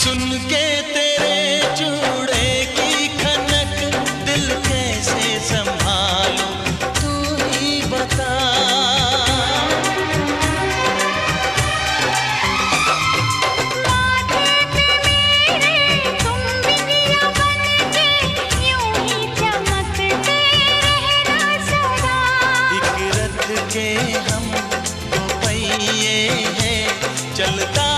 सुन के तेरे चूड़े की खनक दिल कैसे संभालूं, तू ही बता। के हम दो पहिए हैं, चलता